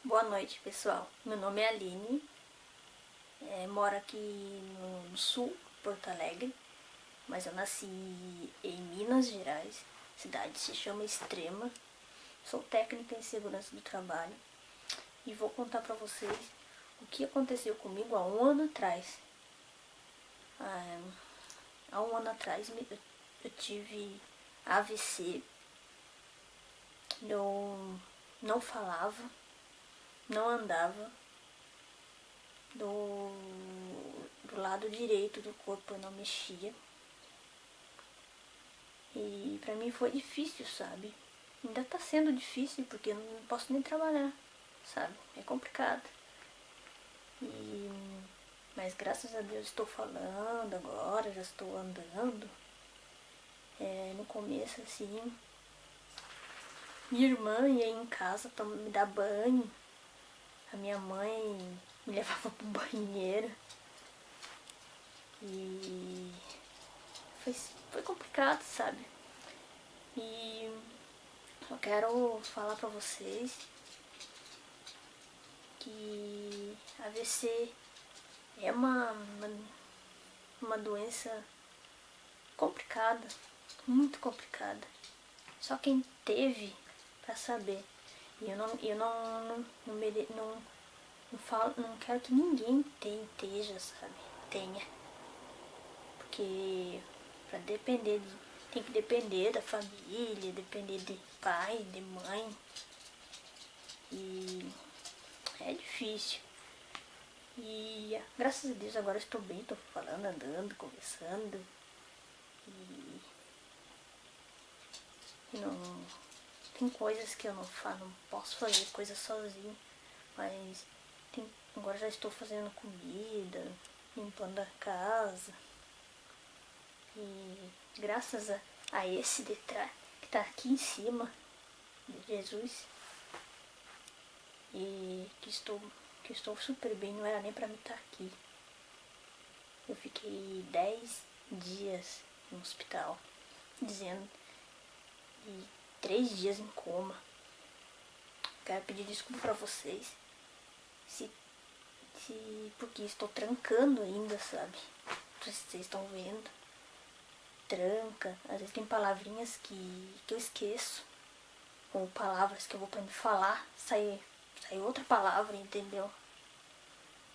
Boa noite, pessoal. Meu nome é Aline, moro aqui no sul, Porto Alegre, mas eu nasci em Minas Gerais, cidade se chama Extrema. Sou técnica em segurança do trabalho e vou contar pra vocês o que aconteceu comigo há um ano atrás. Há um ano atrás eu tive AVC, eu não falava, não andava, do lado direito do corpo eu não mexia. E pra mim foi difícil, sabe? Ainda tá sendo difícil porque eu não posso nem trabalhar, sabe? É complicado. Mas graças a Deus estou falando agora, já estou andando. No começo assim, minha irmã ia em casa me dar banho. A minha mãe me levava pro banheiro. E foi complicado, sabe? E eu quero falar pra vocês que AVC é uma doença complicada, muito complicada. Só quem teve pra saber. E eu não falo, não quero que ninguém esteja, sabe? Tenha. Porque tem que depender da família, depender de pai, de mãe. E é difícil. E graças a Deus agora eu estou bem, estou falando, andando, conversando. E não tem coisas que eu não posso fazer coisas sozinho. Mas agora já estou fazendo comida, limpando a casa. E graças a esse detalhe que está aqui em cima de Jesus, e que estou super bem, não era nem para mim estar aqui. Eu fiquei 10 dias no hospital, dizendo, e 3 dias em coma. Quero pedir desculpa para vocês, porque estou trancando ainda, sabe? Vocês estão vendo. Tranca, às vezes tem palavrinhas que eu esqueço, ou palavras que eu vou pra me falar, sai outra palavra, entendeu?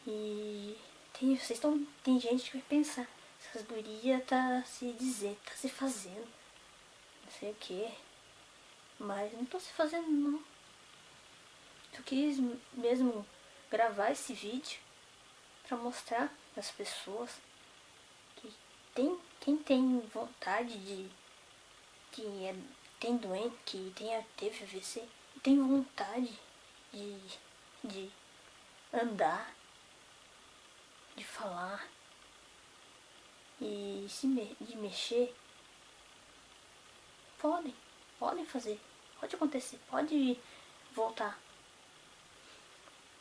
E tem gente que vai pensar, essas gurias tá se fazendo, não sei o que, mas não tô se fazendo não. Eu quis mesmo gravar esse vídeo pra mostrar às pessoas que quem tem vontade tem doente, teve AVC, tem vontade de andar, de falar e de mexer, podem fazer, pode acontecer, pode voltar.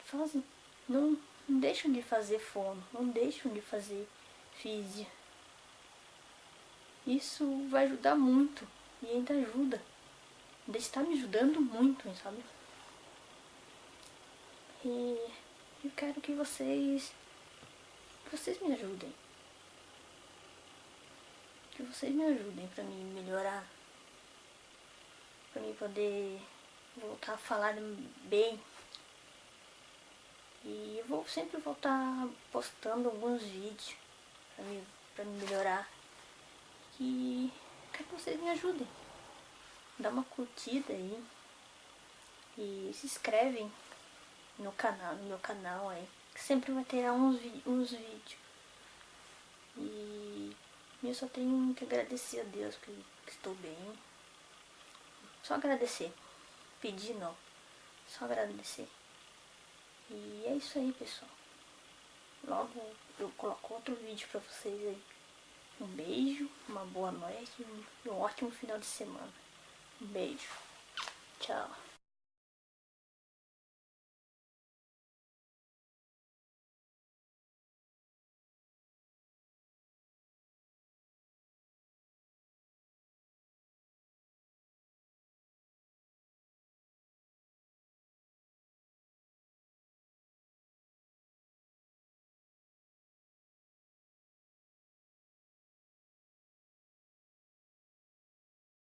Fazem, não deixam de fazer fono, não deixam de fazer físio. Isso vai ajudar muito e ainda ajuda. Ainda está me ajudando muito, sabe? E eu quero que vocês me ajudem. Que vocês me ajudem pra mim melhorar. Pra mim poder voltar a falar bem. E eu vou sempre voltar postando alguns vídeos pra me melhorar. E quero que vocês me ajudem. Dá uma curtida aí. E se inscrevem no meu canal aí. Que sempre vai ter uns vídeos. E eu só tenho que agradecer a Deus que estou bem. Só agradecer. Pedir não. Só agradecer. E é isso aí, pessoal. Logo eu coloco outro vídeo pra vocês aí. Um beijo, uma boa noite e um ótimo final de semana. Um beijo. Tchau.